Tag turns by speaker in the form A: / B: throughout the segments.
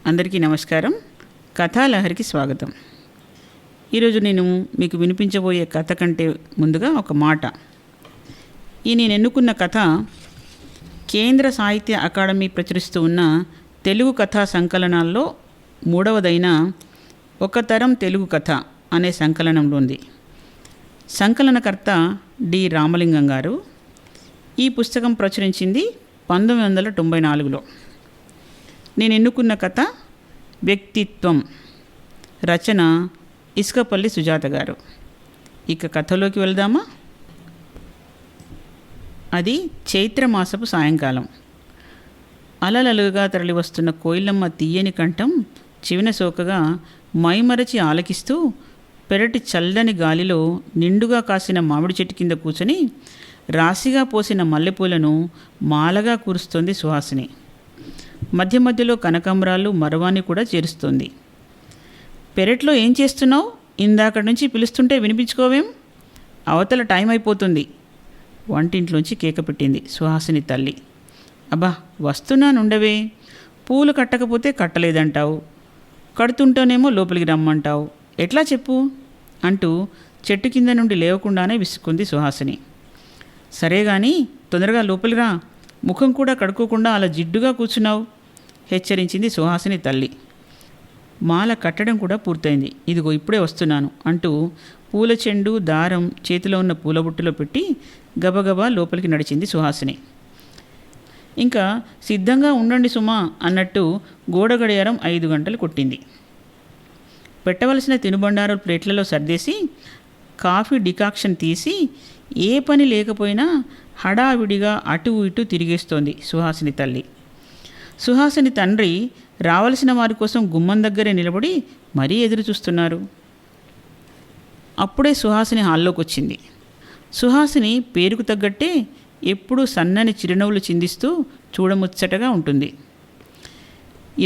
A: అందరికీ నమస్కారం. కథాలహరికి స్వాగతం. ఈరోజు నేను మీకు వినిపించబోయే కథ కంటే ముందుగా ఒక మాట. నేను ఎన్నుకున్న కథ కేంద్ర సాహిత్య అకాడమీ ప్రచురిస్తూ ఉన్న తెలుగు కథా సంకలనాల్లో మూడవదైన ఒక తరం తెలుగు కథ అనే సంకలనంలో ఉంది. సంకలనకర్త డి రామలింగం గారు. ఈ పుస్తకం ప్రచురించింది 1994లో. నేను ఎన్నుకున్న కథ వ్యక్తిత్వం. రచన ఇసుకపల్లి సుజాత గారు. ఇక కథలోకి వెళ్దామా? అది చైత్రమాసపు సాయంకాలం. అలలలుగా తరలివస్తున్న కోయిలమ్మ తీయని కంఠం చివిన సోకగా మైమరచి ఆలకిస్తూ పెరటి చల్లని గాలిలో నిండుగా కాసిన మామిడి చెట్టు కింద కూర్చొని రాశిగా పోసిన మల్లెపూలను మాలగా కూరుస్తోంది సుహాసిని. మధ్య మధ్యలో కనకాంబరాలు మరవాన్ని కూడా చేరుస్తోంది. పెరట్లో ఏం చేస్తున్నావు? ఇందాకటి నుంచి పిలుస్తుంటే వినిపించుకోవేం? అవతల టైం అయిపోతుంది. వంటింట్లోంచి కేక పెట్టింది సుహాసిని తల్లి. అబ్బా, వస్తున్నానుండవే. పూలు కట్టకపోతే కట్టలేదంటావు, కడుతుంటేనేమో లోపలికి రమ్మంటావు. ఎట్లా చెప్పు అంటూ చెట్టు కింద నుండి లేవకుండానే విసుక్కుంది సుహాసిని. సరే కానీ తొందరగా లోపలికి రా. ముఖం కూడా కడుక్కోకుండా అలా జిడ్డుగా కూర్చున్నావు హెచ్చరించింది సుహాసిని తల్లి. మాల కట్టడం కూడా పూర్తయింది. ఇదిగో ఇప్పుడే వస్తున్నాను అంటూ పూల చెండు దారం చేతిలో ఉన్న పూలబుట్టలో పెట్టి గబగబా లోపలికి నడిచింది సుహాసిని. ఇంకా సిద్ధంగా ఉండండి సుమా అన్నట్టు గోడ గడియారం 5 గంటలు కొట్టింది. పెట్టవలసిన తినుబండారు ప్లేట్లలో సర్దేసి కాఫీ డికాక్షన్ తీసి ఏ పని లేకపోయినా హడావిడిగా అటు ఇటు తిరిగేస్తోంది సుహాసిని తల్లి. సుహాసిని తండ్రి రావలసిన వారి కోసం గుమ్మం దగ్గరే నిలబడి మరీ ఎదురు చూస్తున్నారు. అప్పుడే సుహాసిని హాల్లోకి వచ్చింది. సుహాసిని పేరుకు తగ్గట్టే ఎప్పుడూ సన్నని చిరునవ్వులు చిందిస్తూ చూడముచ్చటగా ఉంటుంది.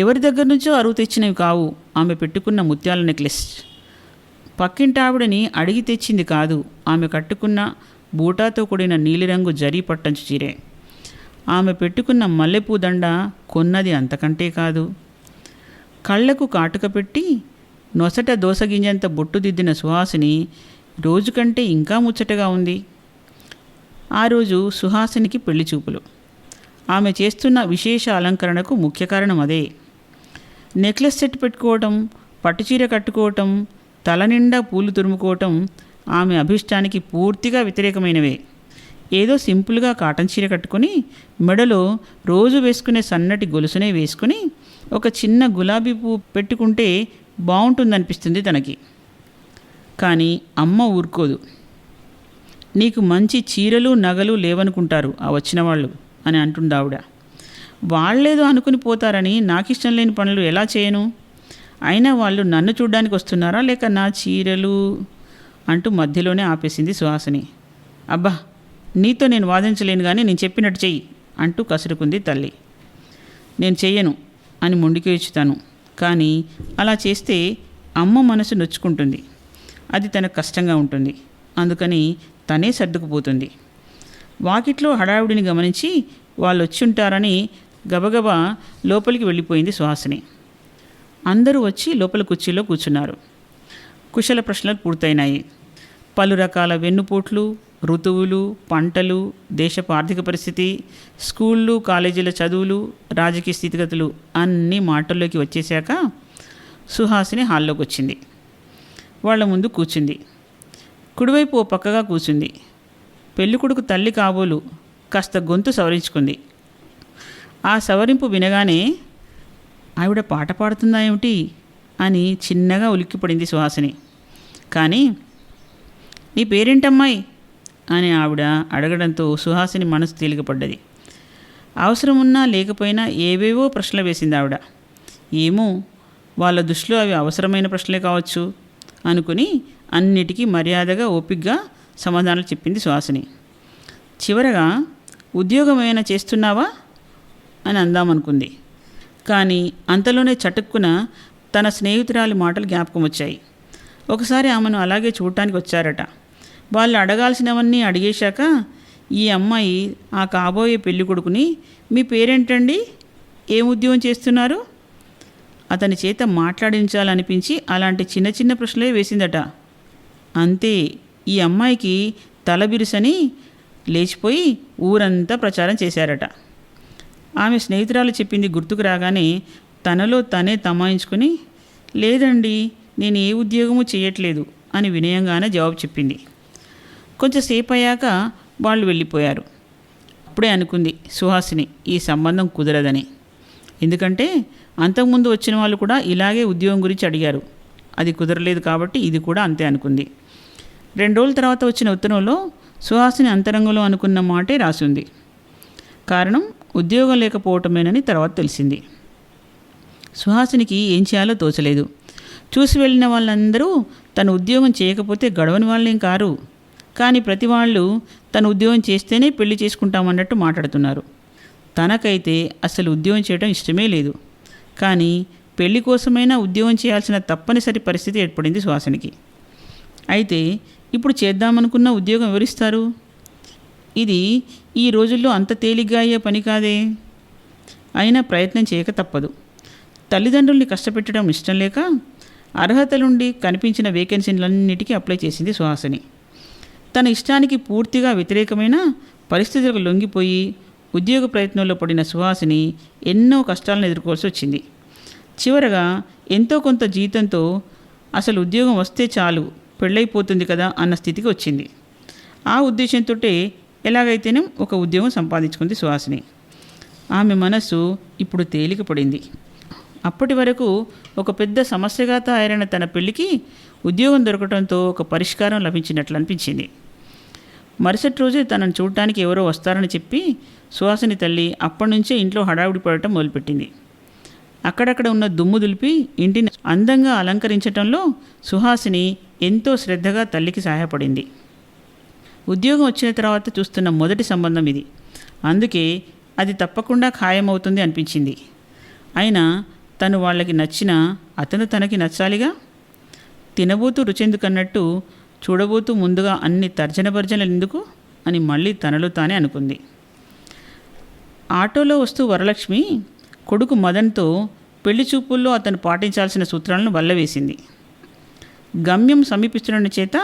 A: ఎవరి దగ్గర నుంచో అరువు తెచ్చినవి కావు ఆమె పెట్టుకున్న ముత్యాల నెక్లెస్. పక్కింటావిడని అడిగి తెచ్చింది కాదు ఆమె కట్టుకున్న బూటాతో కూడిన నీలిరంగు జరీ పట్టంచు చీరే. ఆమె పెట్టుకున్న మల్లెపూ దండ కొన్నది అంతకంటే కాదు. కళ్ళకు కాటుక పెట్టి నొసట దోసగింజంత బొట్టు దిద్దిన సుహాసిని రోజు కంటే ఇంకా ముచ్చటగా ఉంది. ఆ రోజు సుహాసినికి పెళ్లి చూపులు. ఆమె చేస్తున్న విశేష అలంకరణకు ముఖ్య కారణం అదే. నెక్లెస్ సెట్ పెట్టుకోవటం, పట్టుచీర కట్టుకోవటం, తల నిండా పూలు తురుముకోవటం ఆమె అభిష్టానికి పూర్తిగా వ్యతిరేకమైనవే. ఏదో సింపుల్గా కాటన్ చీర కట్టుకొని మెడలో రోజు వేసుకునే సన్నటి గొలుసునే వేసుకుని ఒక చిన్న గులాబీ పువ్వు పెట్టుకుంటే బాగుంటుందనిపిస్తుంది తనకి. కానీ అమ్మ ఊరుకోదు. నీకు మంచి చీరలు నగలు లేవనుకుంటారు ఆ వచ్చిన వాళ్ళు అని అంటుంది ఆవిడ. వాళ్ళేదో అనుకుని పోతారని నాకిష్టం లేని పనులు ఎలా చేయను? అయినా వాళ్ళు నన్ను చూడ్డానికి వస్తున్నారా లేక నా చీరలు అంటూ మధ్యలోనే ఆపేసింది సుహాసిని. అబ్బా, నీతో నేను వాదించలేను కానీ నేను చెప్పినట్టు చెయ్యి అంటూ కసురుకుంది తల్లి. నేను చెయ్యను అని మొండికి ఇచ్చుతాను, కానీ అలా చేస్తే అమ్మ మనసు నొచ్చుకుంటుంది. అది తనకు కష్టంగా ఉంటుంది. అందుకని తనే సర్దుకుపోతుంది. వాకిట్లో హడావిడిని గమనించి వాళ్ళు వచ్చుంటారని గబగబా లోపలికి వెళ్ళిపోయింది సుహాసిని. అందరూ వచ్చి లోపల కుర్చీలో కూర్చున్నారు. కుశల ప్రశ్నలు పూర్తయినాయి. పలు రకాల వెన్నుపోట్లు, ఋతువులు, పంటలు, దేశపు ఆర్థిక పరిస్థితి, స్కూళ్ళు కాలేజీల చదువులు, రాజకీయ స్థితిగతులు అన్నీ మాటల్లోకి వచ్చేశాక సుహాసిని హాల్లోకి వచ్చింది. వాళ్ళ ముందు కూర్చుంది. కుడివైపు ఓ పక్కగా కూర్చుంది. పెళ్ళికొడుకు తల్లి కాబోలు కాస్త గొంతు సవరించుకుంది. ఆ సవరింపు వినగానే ఆవిడ పాట పాడుతుందా ఏమిటి అని చిన్నగా ఉలిక్కిపడింది సుహాసిని. కానీ నీ పేరేంటమ్మాయి అని ఆవిడ అడగడంతో సుహాసిని మనసు తేలికపడ్డది. అవసరం ఉన్నా లేకపోయినా ఏవేవో ప్రశ్నలు వేసింది ఆవిడ. ఏమో, వాళ్ళ దృష్టిలో అవి అవసరమైన ప్రశ్నలే కావచ్చు అనుకుని అన్నిటికీ మర్యాదగా ఓపిగ్గా సమాధానాలు చెప్పింది సుహాసిని. చివరగా ఉద్యోగం ఏమైనా చేస్తున్నావా అని అందామనుకుంది. కానీ అంతలోనే చటుక్కున తన స్నేహితురాలి మాటలు జ్ఞాపకం వచ్చాయి. ఒకసారి ఆమెను అలాగే చూడటానికి వచ్చారట. వాళ్ళు అడగాల్సినవన్నీ అడిగేశాక ఈ అమ్మాయి ఆ కాబోయే పెళ్ళి కొడుకుని మీ పేరేంటండి, ఏం ఉద్యోగం చేస్తున్నారు అతని చేత మాట్లాడించాలనిపించి అలాంటి చిన్న చిన్న ప్రశ్నలే వేసిందట. అంతే, ఈ అమ్మాయికి తలబిరుసని లేచిపోయి ఊరంతా ప్రచారం చేశారట. ఆమె స్నేహితురాలు చెప్పింది గుర్తుకు రాగానే తనలో తనే తమాయించుకుని, లేదండి, నేను ఏ ఉద్యోగము చేయట్లేదు అని వినయంగానే జవాబు చెప్పింది. కొంచెంసేపు అయ్యాక వాళ్ళు వెళ్ళిపోయారు. అప్పుడే అనుకుంది సుహాసిని ఈ సంబంధం కుదరదని. ఎందుకంటే అంతకుముందు వచ్చిన వాళ్ళు కూడా ఇలాగే ఉద్యోగం గురించి అడిగారు. అది కుదరలేదు కాబట్టి ఇది కూడా అంతే అనుకుంది. 2 రోజుల తర్వాత వచ్చిన ఉత్తరంలో సుహాసిని అంతరంగంలో అనుకున్న మాటే రాసి ఉంది. కారణం ఉద్యోగం లేకపోవటమేనని తర్వాత తెలిసింది. సుహాసినికి ఏం చేయాలో తోచలేదు. చూసి వెళ్ళిన వాళ్ళందరూ తను ఉద్యోగం చేయకపోతే గడవని వాళ్ళేం కారు. కానీ ప్రతి వాళ్ళు తను ఉద్యోగం చేస్తేనే పెళ్లి చేసుకుంటామన్నట్టు మాట్లాడుతున్నారు. తనకైతే అసలు ఉద్యోగం చేయడం ఇష్టమే లేదు. కానీ పెళ్లి కోసమైనా ఉద్యోగం చేయాల్సిన తప్పనిసరి పరిస్థితి ఏర్పడింది సుహాసినికి. అయితే ఇప్పుడు చేద్దామనుకున్న ఉద్యోగం ఎవరిస్తారు? ఇది ఈ రోజుల్లో అంత తేలిగ్గా అయ్యే పని కాదే. అయినా ప్రయత్నం చేయక తప్పదు. తల్లిదండ్రుల్ని కష్టపెట్టడం ఇష్టం లేక అర్హతలుండి కనిపించిన వేకెన్సీలన్నిటికీ అప్లై చేసింది సుహాసిని. తన ఇష్టానికి పూర్తిగా వ్యతిరేకమైన పరిస్థితులకు లొంగిపోయి ఉద్యోగ ప్రయత్నంలో పడిన సుహాసిని ఎన్నో కష్టాలను ఎదుర్కోవాల్సి వచ్చింది. చివరగా ఎంతో కొంత జీతంతో అసలు ఉద్యోగం వస్తే చాలు, పెళ్ళైపోతుంది కదా అన్న స్థితికి వచ్చింది. ఆ ఉద్దేశంతో ఎలాగైతేనే ఒక ఉద్యోగం సంపాదించుకుంది సుహాసిని. ఆమె మనస్సు ఇప్పుడు తేలిక పడింది. అప్పటి వరకు ఒక పెద్ద సమస్యగా తయారైన తన పెళ్లికి ఉద్యోగం దొరకడంతో ఒక పరిష్కారం లభించినట్లు అనిపించింది. మరుసటి రోజే తనను చూడటానికి ఎవరో వస్తారని చెప్పి సుహాసిని తల్లి అప్పటి నుంచే ఇంట్లో హడావుడి పడటం మొదలుపెట్టింది. అక్కడక్కడ ఉన్న దుమ్ము దులిపి ఇంటిని అందంగా అలంకరించడంలో సుహాసిని ఎంతో శ్రద్ధగా తల్లికి సహాయపడింది. ఉద్యోగం వచ్చిన తర్వాత చూస్తున్న మొదటి సంబంధం ఇది. అందుకే అది తప్పకుండా ఖాయమవుతుంది అనిపించింది. అయినా తను వాళ్ళకి నచ్చినా అతను తనకి నచ్చాలిగా. తినబోతూ రుచెందుకన్నట్టు చూడబోతూ ముందుగా అన్ని తర్జన భర్జనలు ఎందుకు అని మళ్ళీ తనలో తానే అనుకుంది. ఆటోలో వస్తూ వరలక్ష్మి కొడుకు మదన్తో పెళ్లి చూపుల్లో అతను పాటించాల్సిన సూత్రాలను వల్లవేసింది. గమ్యం సమీపిస్తున్న చేత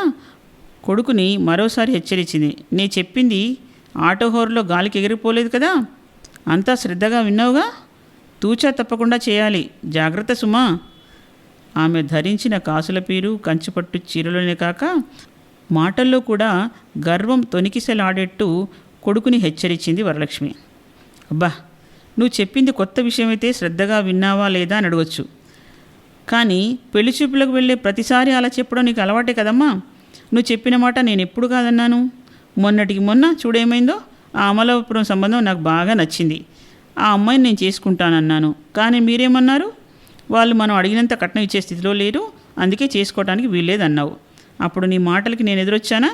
A: కొడుకుని మరోసారి హెచ్చరించింది. నే చెప్పింది ఆటో హోర్లో గాలికి ఎగిరిపోలేదు కదా, అంతా శ్రద్ధగా విన్నావుగా, తూచా తప్పకుండా చేయాలి, జాగ్రత్త సుమా. ఆమె ధరించిన కాసుల పీరు కంచుపట్టు చీరలోనే కాక మాటల్లో కూడా గర్వం తొనికిసలాడేట్టు కొడుకుని హెచ్చరించింది వరలక్ష్మి. అబ్బా, నువ్వు చెప్పింది కొత్త విషయమైతే శ్రద్ధగా విన్నావా లేదా అని అడగచ్చు. కానీ పెళ్లి చూపులకు వెళ్ళే ప్రతిసారి అలా చెప్పడం నీకు అలవాటే కదమ్మా. నువ్వు చెప్పిన మాట నేను ఎప్పుడు కాదన్నాను. మొన్నటికి మొన్న చూడేమైందో. ఆ అమలాపురం సంబంధం నాకు బాగా నచ్చింది. ఆ అమ్మాయిని నేను చేసుకుంటానన్నాను. కానీ మీరేమన్నారు? వాళ్ళు మనం అడిగినంత కట్నం ఇచ్చే స్థితిలో లేరు, అందుకే చేసుకోవడానికి వీల్లేదన్నావు. అప్పుడు నీ మాటలకి నేను ఎదురొచ్చానా?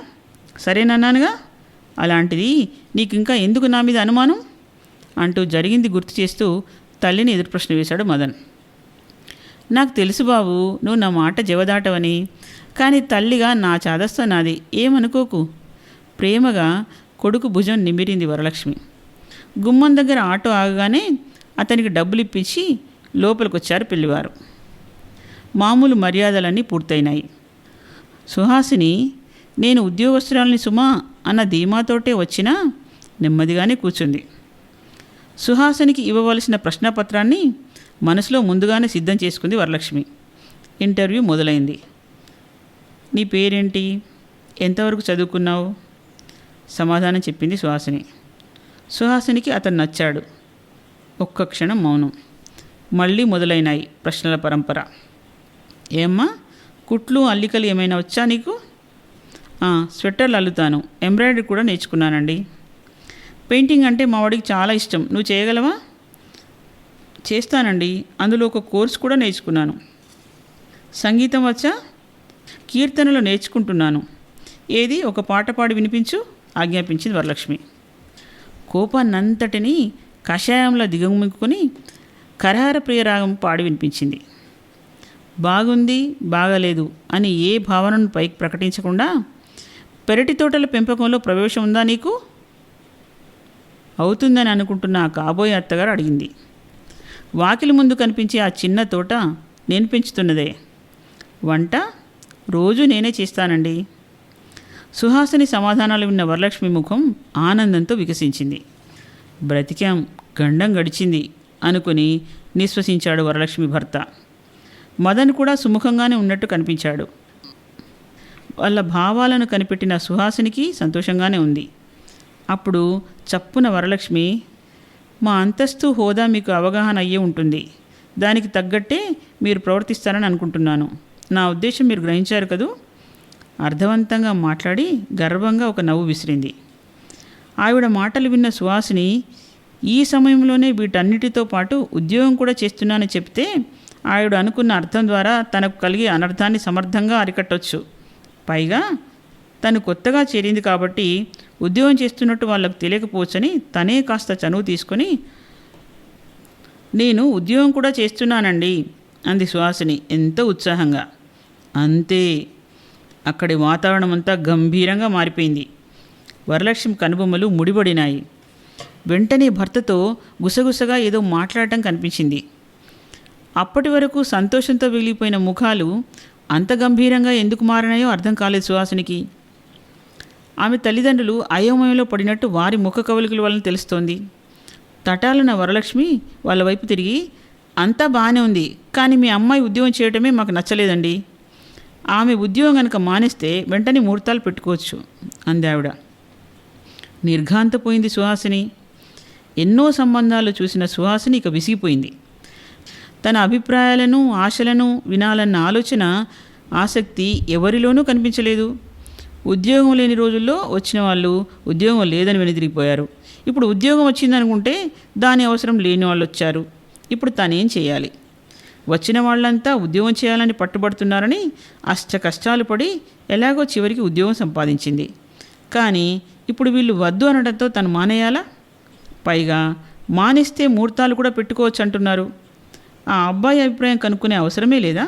A: సరేనన్నానుగా. అలాంటిది నీకు ఇంకా ఎందుకు నా మీద అనుమానం అంటూ జరిగింది గుర్తు చేస్తూ తల్లిని ఎదురు ప్రశ్న వేశాడు మదన్. నాకు తెలుసు బాబు, నువ్వు నా మాట జవదాటవని. కానీ తల్లిగా నా చాదస్తం నాది, ఏమనుకోకు. ప్రేమగా కొడుకు భుజం నిమిరింది వరలక్ష్మి. గుమ్మం దగ్గర ఆటో ఆగగానే అతనికి డబ్బులు ఇప్పించి లోపలికొచ్చారు పెళ్లివారు. మామూలు మర్యాదలన్నీ పూర్తయినాయి. సుహాసిని నేను ఉద్యోగస్తురాలని సుమా అన్న ధీమాతోటే వచ్చినా నెమ్మదిగానే కూర్చుంది. సుహాసినికి ఇవ్వవలసిన ప్రశ్నపత్రాన్ని మనసులో ముందుగానే సిద్ధం చేసుకుంది వరలక్ష్మి. ఇంటర్వ్యూ మొదలైంది. నీ పేరేంటి, ఎంతవరకు చదువుకున్నావు? సమాధానం చెప్పింది సుహాసిని. సుహాసినికి అతను నచ్చాడు. ఒక్క క్షణం మౌనం. మళ్ళీ మొదలైనాయి ప్రశ్నల పరంపర. ఏమ్మా, కుట్లు అల్లికలు ఏమైనా వచ్చా నీకు? స్వెటర్లు అల్లుతాను, ఎంబ్రాయిడరీ కూడా నేర్చుకున్నానండి. పెయింటింగ్ అంటే మా వాడికి చాలా ఇష్టం, నువ్వు చేయగలవా? చేస్తానండి, అందులో ఒక కోర్సు కూడా నేర్చుకున్నాను. సంగీతం వచ్చా? కీర్తనలు నేర్చుకుంటున్నాను. ఏది ఒక పాట పాడి వినిపించు ఆజ్ఞాపించింది వరలక్ష్మి. కోపాన్నంతటినీ కషాయంలో దిగముక్కుని కరహర ప్రియరాగం పాడి వినిపించింది. బాగుంది, బాగలేదు అని ఏ భావనను పైకి ప్రకటించకుండా పెరటి తోటల పెంపకంలో ప్రవేశం ఉందా నీకు? అవుతుందని అనుకుంటున్న ఆ కాబోయే అత్తగారు అడిగింది. వాకిలి ముందు కనిపించే ఆ చిన్న తోట నేను పెంచుతున్నదే. వంట రోజు నేనే చేస్తానండి. సుహాసిని సమాధానాలు విన్న వరలక్ష్మి ముఖం ఆనందంతో వికసించింది. బ్రతికాం, గండం గడిచింది అనుకుని నిశ్వసించాడు వరలక్ష్మి భర్త. మదన్ కూడా సుముఖంగానే ఉన్నట్టు కనిపించాడు. వాళ్ళ భావాలను కనిపెట్టిన సుహాసినికి సంతోషంగానే ఉంది. అప్పుడు చప్పున వరలక్ష్మి, మా అంతస్తు హోదా మీకు అవగాహన అయ్యే ఉంటుంది. దానికి తగ్గట్టే మీరు ప్రవర్తిస్తారని అనుకుంటున్నాను. నా ఉద్దేశం మీరు గ్రహించారు కదూ? అర్థవంతంగా మాట్లాడి గర్వంగా ఒక నవ్వు విసిరింది. ఆవిడ మాటలు విన్న సుహాసిని, ఈ సమయంలోనే వీటన్నిటితో పాటు ఉద్యోగం కూడా చేస్తున్నానని చెప్తే ఆవిడ అనుకున్న అర్థం ద్వారా తనకు కలిగే అనర్థాన్ని సమర్థంగా అరికట్టవచ్చు. పైగా తను కొత్తగా చేరింది కాబట్టి ఉద్యోగం చేస్తున్నట్టు వాళ్ళకు తెలియకపోవచ్చని తనే కాస్త చనువు తీసుకొని, నేను ఉద్యోగం కూడా చేస్తున్నానండి అంది సుహాసిని ఎంతో ఉత్సాహంగా. అంతే. అక్కడి వాతావరణం అంతా గంభీరంగా మారిపోయింది. వరలక్ష్మి కనుబొమ్మలు ముడిపడినాయి. వెంటనే భర్తతో గుసగుసగా ఏదో మాట్లాడటం కనిపించింది. అప్పటి వరకు సంతోషంతో వెలిగిపోయిన ముఖాలు అంత గంభీరంగా ఎందుకు మారినాయో అర్థం కాలేదు సుహాసినికి. ఆమె తల్లిదండ్రులు అయోమయంలో పడినట్టు వారి ముఖ కవలికల వలన తెలుస్తోంది. తటాలున్న వరలక్ష్మి వాళ్ళ వైపు తిరిగి, అంతా బాగానే ఉంది, కానీ మీ అమ్మాయి ఉద్యోగం చేయటమే మాకు నచ్చలేదండి. ఆమె ఉద్యోగం కనుక మానేస్తే వెంటనే ముహూర్తాలు పెట్టుకోవచ్చు అంది ఆవిడ. నిర్ఘాంతపోయింది సుహాసిని. ఎన్నో సంబంధాలు చూసిన సుహాసిని ఇక విసిగిపోయింది. తన అభిప్రాయాలను ఆశలను వినాలన్న ఆసక్తి ఎవరిలోనూ కనిపించలేదు. ఉద్యోగం లేని రోజుల్లో వచ్చిన వాళ్ళు ఉద్యోగం లేదని వెనుదిరిగిపోయారు. ఇప్పుడు ఉద్యోగం వచ్చిందనుకుంటే దాని అవసరం లేని వాళ్ళు వచ్చారు. ఇప్పుడు తనేం చేయాలి? వచ్చిన వాళ్ళంతా ఉద్యోగం చేయాలని పట్టుబడుతున్నారని అష్ట కష్టాలు పడి ఎలాగో చివరికి ఉద్యోగం సంపాదించింది. కానీ ఇప్పుడు వీళ్ళు వద్దు అనడంతో తను మానేయాలా? పైగా మానేస్తే ముహూర్తాలు కూడా పెట్టుకోవచ్చు అంటున్నారు. ఆ అబ్బాయి అభిప్రాయం కనుక్కునే అవసరమే లేదా?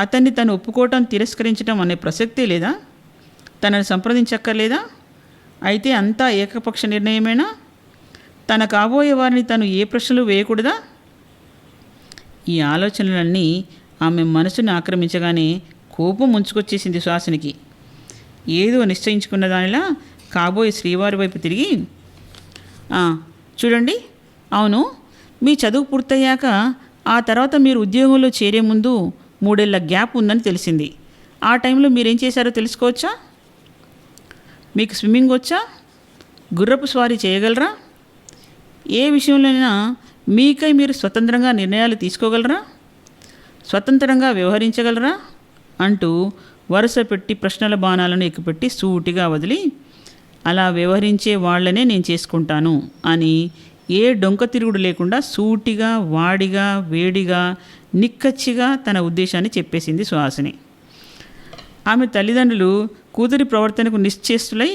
A: అతన్ని తను ఒప్పుకోవటం తిరస్కరించడం అనే ప్రసక్తే లేదా? తనను సంప్రదించక్కర్లేదా? అయితే అంతా ఏకపక్ష నిర్ణయమేనా? తన కాబోయే వారిని తను ఏ ప్రశ్నలు వేయకూడదా? ఈ ఆలోచనలన్నీ ఆమె మనసును ఆక్రమించగానే కోపం ముంచుకొచ్చేసింది సుహాసినికి. ఏదో నిశ్చయించుకున్న దానిలా కాబోయే శ్రీవారి వైపు తిరిగి, చూడండి, అవును, మీ చదువు పూర్తయ్యాక ఆ తర్వాత మీరు ఉద్యోగంలో చేరే ముందు 3 ఏళ్ల గ్యాప్ ఉందని తెలిసింది. ఆ టైంలో మీరేం చేశారో తెలుసుకోవచ్చా? మీకు స్విమ్మింగ్ వచ్చా? గుర్రపు స్వారీ చేయగలరా? ఏ విషయంలోనైనా మీకై మీరు స్వతంత్రంగా నిర్ణయాలు తీసుకోగలరా? స్వతంత్రంగా వ్యవహరించగలరా? అంటూ వరుస పెట్టి ప్రశ్నల బాణాలను ఎక్కుపెట్టి సూటిగా వదిలి, అలా వ్యవహరించే వాళ్ళనే నేను చేసుకుంటాను అని ఏ డొంక తిరుగుడు లేకుండా సూటిగా, వాడిగా, వేడిగా, నిక్కచ్చిగా తన ఉద్దేశాన్ని చెప్పేసింది సుహాసిని. ఆమె తల్లిదండ్రులు కూతురి ప్రవర్తనకు నిశ్చేష్టులై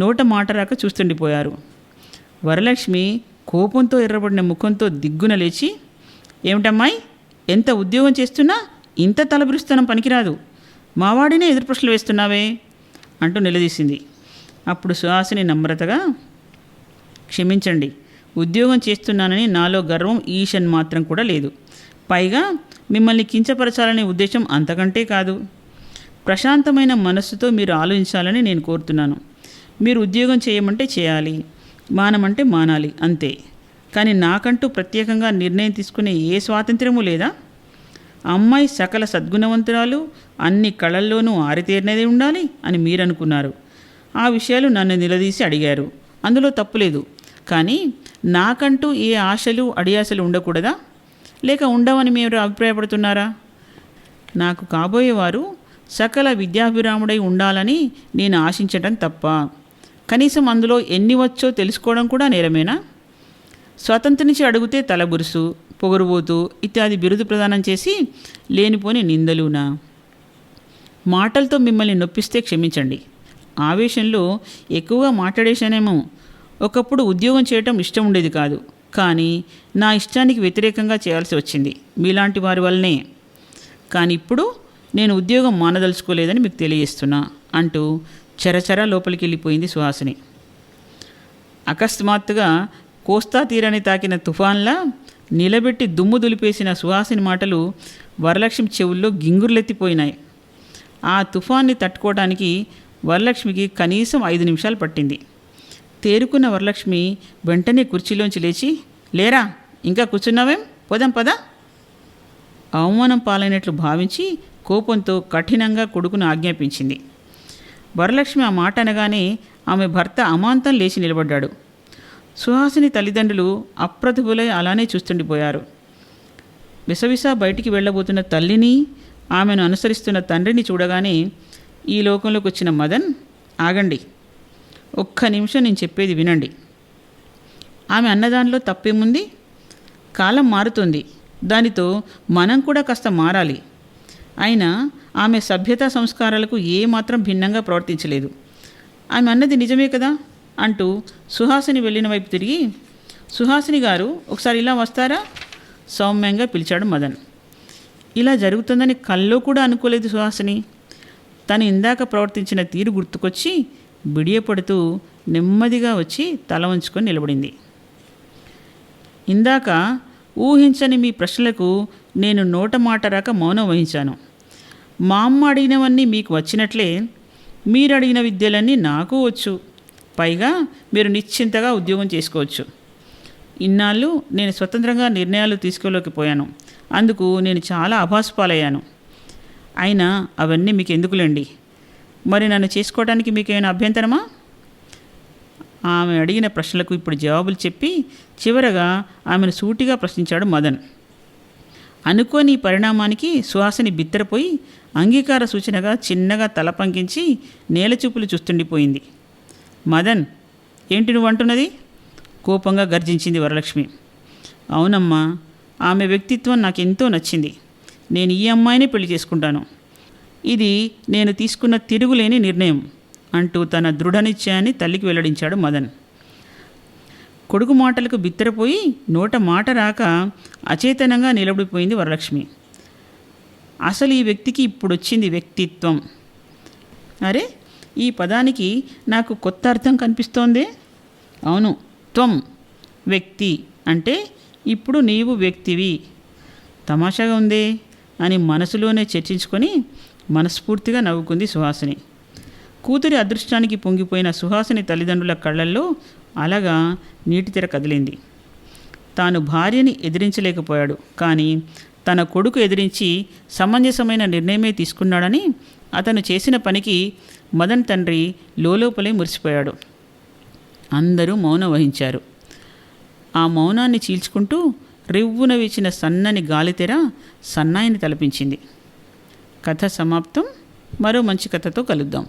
A: నోట మాట రాక చూస్తుండిపోయారు. వరలక్ష్మి కోపంతో ఎర్రబడిన ముఖంతో దిగ్గున లేచి, ఏమిటమ్మాయి, ఎంత ఉద్యోగం చేస్తున్నా ఇంత తలబిరుస్తనం పనికిరాదు, మావాడినే ఎదురు ప్రశ్నలు వేస్తున్నావే అంటూ నిలదీసింది. అప్పుడు సుహాసిని నమ్రతగా, క్షమించండి, ఉద్యోగం చేస్తున్నానని నాలో గర్వం ఈషన్ మాత్రం కూడా లేదు. పైగా మిమ్మల్ని కించపరచాలనే ఉద్దేశం అంతకంటే కాదు. ప్రశాంతమైన మనస్సుతో మీరు ఆలోచించాలని నేను కోరుతున్నాను. మీరు ఉద్యోగం చేయమంటే చేయాలి, మానమంటే మానాలి, అంతే. కానీ నాకంటూ ప్రత్యేకంగా నిర్ణయం తీసుకునే ఏ స్వాతంత్ర్యమూ లేదా? అమ్మాయి సకల సద్గుణవంతురాలు, అన్ని కళల్లోనూ ఆరితేరినది ఉండాలి అని మీరు అనుకున్నారు. ఆ విషయాలు నన్ను నిలదీసి అడిగారు, అందులో తప్పులేదు. కానీ నాకంటూ ఏ ఆశలు అడియాసలు ఉండకూడదా? లేక ఉండవని మీరు అభిప్రాయపడుతున్నారా? నాకు కాబోయేవారు సకల విద్యాభిరాముడై ఉండాలని నేను ఆశించటం తప్ప, కనీసం అందులో ఎన్ని వచ్చో తెలుసుకోవడం కూడా నేరమేనా? స్వతంత్ర నుంచి అడిగితే తలబురుసు, పొగరుబోతు ఇత్యాది బిరుదు ప్రదానం చేసి లేనిపోని నిందలునా? మాటలతో మిమ్మల్ని నొప్పిస్తే క్షమించండి. ఆవేశంలో ఎక్కువగా మాట్లాడేశానేమో. ఒకప్పుడు ఉద్యోగం చేయటం ఇష్టం ఉండేది కాదు, కానీ నా ఇష్టానికి వ్యతిరేకంగా చేయాల్సి వచ్చింది మీలాంటి వారి వల్లనే. కానీ ఇప్పుడు నేను ఉద్యోగం మానదలుచుకోలేదని మీకు తెలియజేస్తున్నా అంటూ చరచర లోపలికి వెళ్ళిపోయింది సుహాసిని. అకస్మాత్తుగా కోస్తా తీరాన్ని తాకిన తుఫాన్లా నిలబెట్టి దుమ్ము దులిపేసిన సుహాసిని మాటలు వరలక్ష్మి చెవుల్లో గింగుర్లెత్తిపోయినాయి. ఆ తుఫాన్ని తట్టుకోవడానికి వరలక్ష్మికి కనీసం 5 నిమిషాలు పట్టింది. తేరుకున్న వరలక్ష్మి వెంటనే కుర్చీలోంచి లేచి, లేరా, ఇంకా కూర్చున్నావేం, పోదాం పదా. అవమానం పాలైనట్లు భావించి కోపంతో కఠినంగా కొడుకును ఆజ్ఞాపించింది. వరలక్ష్మి ఆ మాట అనగానే ఆమె భర్త అమాంతం లేచి నిలబడ్డాడు. సుహాసిని తల్లిదండ్రులు అప్రతిభులై అలానే చూస్తుండిపోయారు. విసవిసా బయటికి వెళ్ళబోతున్న తల్లిని, ఆమెను అనుసరిస్తున్న తండ్రిని చూడగానే ఈ లోకంలోకి వచ్చిన మదన్, ఆగండి, ఒక్క నిమిషం నేను చెప్పేది వినండి. ఆమె అన్నదానిలో తప్పేముంది? కాలం మారుతుంది, దానితో మనం కూడా కాస్త మారాలి. అయినా ఆమె సభ్యతా సంస్కారాలకు ఏమాత్రం భిన్నంగా ప్రవర్తించలేదు. ఆమె అన్నది నిజమే కదా అంటూ సుహాసిని వెళ్ళిన వైపు తిరిగి, సుహాసిని గారు, ఒకసారి ఇలా వస్తారా, సౌమ్యంగా పిలిచాడు మదన్. ఇలా జరుగుతుందని కల్లో కూడా అనుకోలేదు సుహాసిని. తను ఇందాక ప్రవర్తించిన తీరు గుర్తుకొచ్చి బిడియపడుతూ నెమ్మదిగా వచ్చి తల వంచుకొని నిలబడింది. ఇందాక ఊహించని మీ ప్రశ్నలకు నేను నోట మాట రాక మౌనం వహించాను. మా అమ్మ అడిగినవన్నీ మీకు వచ్చినట్లే మీరు అడిగిన విద్యలన్నీ నాకు వచ్చు. పైగా మీరు నిశ్చింతగా ఉద్యోగం చేసుకోవచ్చు. ఇన్నాళ్ళు నేను స్వతంత్రంగా నిర్ణయాలు తీసుకోలేకపోయాను. అందుకు నేను చాలా అభాసుపాలయ్యాను. అయినా అవన్నీ మీకు ఎందుకులేండి. మరి నన్ను చేసుకోవడానికి మీకేమైనా అభ్యంతరమా? ఆమె అడిగిన ప్రశ్నలకు ఇప్పుడు జవాబులు చెప్పి చివరగా ఆమెను సూటిగా ప్రశ్నించాడు మదన్. అనుకోని పరిణామానికి సుహాసిని బిత్తరపోయి అంగీకార సూచనగా చిన్నగా తల పంకించి నేలచూపులు చూస్తుండిపోయింది. మదన్, ఏంటి నువ్వు అంటున్నది? కోపంగా గర్జించింది వరలక్ష్మి. అవునమ్మా, ఆమె వ్యక్తిత్వం నాకెంతో నచ్చింది. నేను ఈ అమ్మాయిని పెళ్లి చేసుకుంటాను. ఇది నేను తీసుకున్న తిరుగులేని నిర్ణయం అంటూ తన దృఢనిశ్చయాన్ని తల్లికి వెల్లడించాడు మదన్. కొడుకు మాటలకు బిత్తరపోయి నోట మాట రాక అచేతనంగా నిలబడిపోయింది వరలక్ష్మి. అసలు ఈ వ్యక్తికి ఇప్పుడొచ్చింది వ్యక్తిత్వం. అరే, ఈ పదానికి నాకు కొత్త అర్థం కనిపిస్తోందే. అవును, త్వం, వ్యక్తి అంటే ఇప్పుడు నీవు వ్యక్తివి. తమాషాగా ఉందే అని మనసులోనే చర్చించుకొని మనస్ఫూర్తిగా నవ్వుకుంది సుహాసిని. కూతురి అదృష్టానికి పొంగిపోయిన సుహాసిని తల్లిదండ్రుల కళ్ళల్లో అలగా నీటితెర కదిలింది. తాను భార్యని ఎదిరించలేకపోయాడు, కానీ తన కొడుకు ఎదిరించి సమంజసమైన నిర్ణయమే తీసుకున్నాడని అతను చేసిన పనికి మదన్ తండ్రి లోలోపలే మురిసిపోయాడు. అందరూ మౌనం వహించారు. ఆ మౌనాన్ని చీల్చుకుంటూ రివ్వున వీచిన సన్నని గాలితెర సన్నాయిని తలపించింది. కథ సమాప్తం. మరో మంచి కథతో కలుద్దాం.